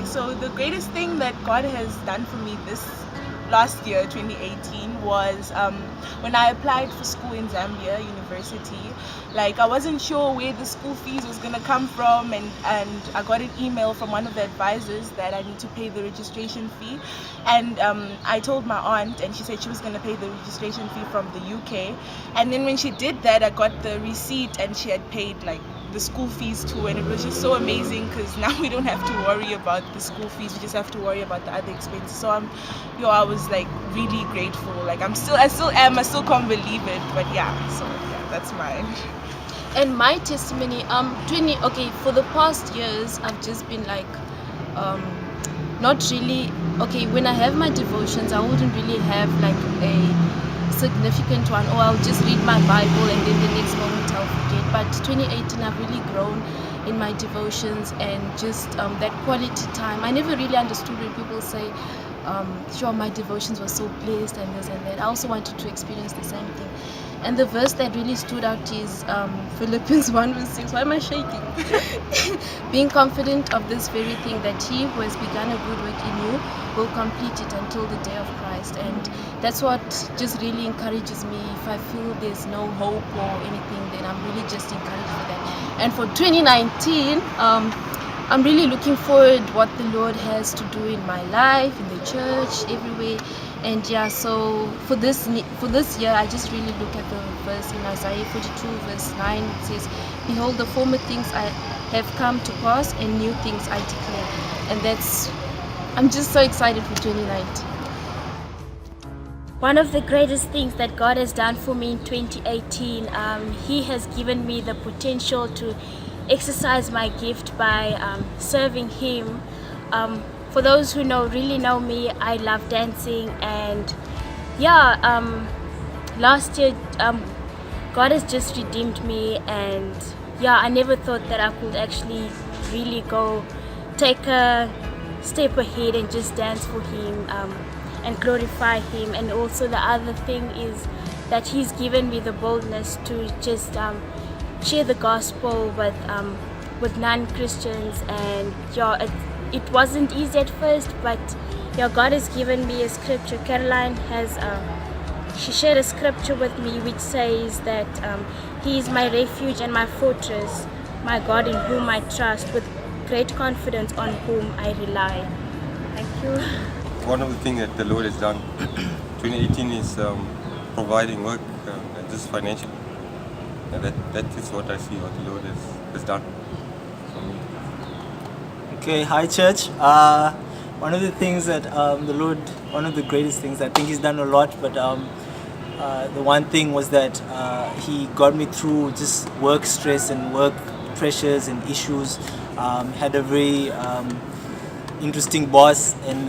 So the greatest thing that God has done for me this last year, 2018, was when I applied for school in Zambia University. Like, I wasn't sure where the school fees was gonna come from, and I got an email from one of the advisors that I need to pay the registration fee, and I told my aunt, and she said she was gonna pay the registration fee from the UK. And then when she did that, I got the receipt, and she had paid like the school fees too, and it was just so amazing because now we don't have to worry about the school fees, we just have to worry about the other expenses. So I was like really grateful. Like I still can't believe it, but yeah, so yeah, that's mine. And my testimony, for the past years, I've just been like, not really, when I have my devotions, I wouldn't really have like a significant one, or I'll just read my Bible and then the next moment I'll forget. But 2018, I've really grown in my devotions and just that quality time. I never really understood when people say, sure, my devotions were so blessed and this and that. I also wanted to experience the same thing. And the verse that really stood out is Philippians 1 verse 6. Why am I shaking? Being confident of this very thing, that he who has begun a good work in you will complete it until the day of Christ. And that's what just really encourages me. If I feel there's no hope or anything, then I'm really just encouraged for that. And for 2019, I'm really looking forward what the Lord has to do in my life, in the church, everywhere. And yeah, so for this year, I just really look at the verse in Isaiah 42 verse 9. It says, behold, the former things I have come to pass, and new things I declare. And I'm just so excited for 2019. One of the greatest things that God has done for me in 2018, He has given me the potential to exercise my gift by serving Him. For those who really know me, I love dancing, and last year God has just redeemed me, and I never thought that I could actually really go take a step ahead and just dance for Him and glorify Him. And also the other thing is that He's given me the boldness to just share the gospel with non-Christians. And it wasn't easy at first, but God has given me a scripture. Caroline has she shared a scripture with me which says that He is my refuge and my fortress, my God in whom I trust, with great confidence on whom I rely. Thank you. One of the things that the Lord has done 2018 is providing work, just financially. And that is what I see, what the Lord has done for me. Okay, hi church. One of the things that one of the greatest things, I think He's done a lot, but the one thing was that He got me through just work stress and work pressures and issues. Had a very interesting boss, and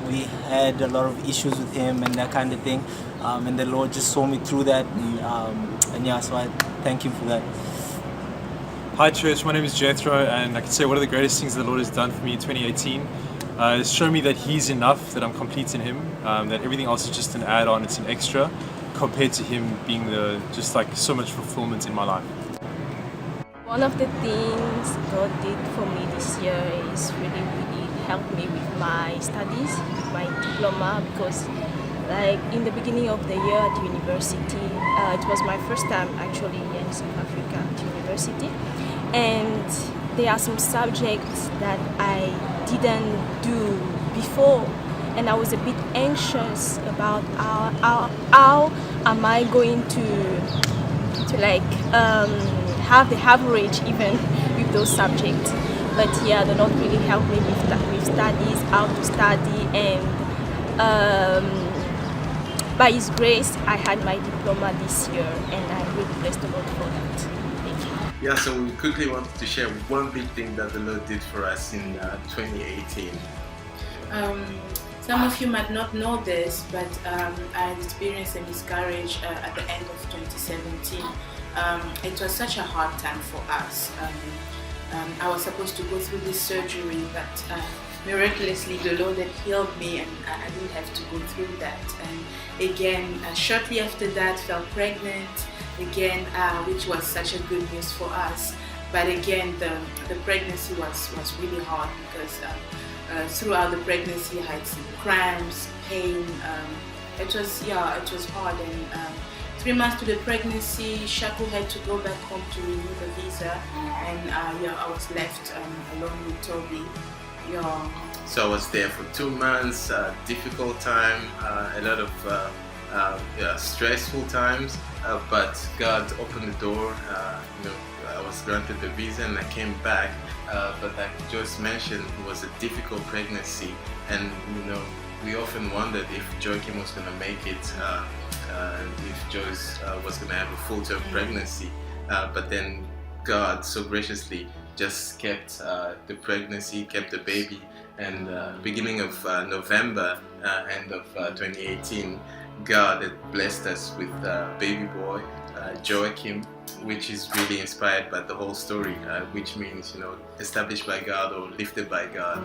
we had a lot of issues with him and that kind of thing. And the Lord just saw me through that, so I thank Him for that. Hi church, my name is Jethro, and I can say one of the greatest things the Lord has done for me in 2018 is show me that He's enough, that I'm complete in Him, that everything else is just an add-on, it's an extra compared to Him being just like so much fulfillment in my life. One of the things God did for me this year is really helped me with my studies, with my diploma, because like in the beginning of the year at university, it was my first time actually in South Africa at university, and there are some subjects that I didn't do before, and I was a bit anxious about how am I going to have the average even with those subjects. But the Lord really helped me with studies, how to study, and by His grace, I had my diploma this year, and I'm really blessed the Lord for that. Thank you. Yeah, so we quickly wanted to share one big thing that the Lord did for us in 2018. Some of you might not know this, but I experienced a miscarriage at the end of 2017. It was such a hard time for us. I was supposed to go through this surgery, but miraculously the Lord had healed me, and I didn't have to go through that. And again, shortly after that, fell pregnant again, which was such a good news for us. But again, the pregnancy was really hard because throughout the pregnancy, I had some cramps, pain. It was hard. And 3 months to the pregnancy, Shaku had to go back home to renew the visa, and I was left alone with Toby. Yeah. So I was there for 2 months, difficult time, a lot of stressful times, but God opened the door. I was granted the visa and I came back. But like Joyce mentioned, it was a difficult pregnancy, and we often wondered if Joachim was going to make it, if Joyce was going to have a full-term pregnancy. But then God so graciously just kept the pregnancy, kept the baby, and beginning of November, end of 2018, God had blessed us with baby boy Joachim, which is really inspired by the whole story, which means established by God or lifted by God.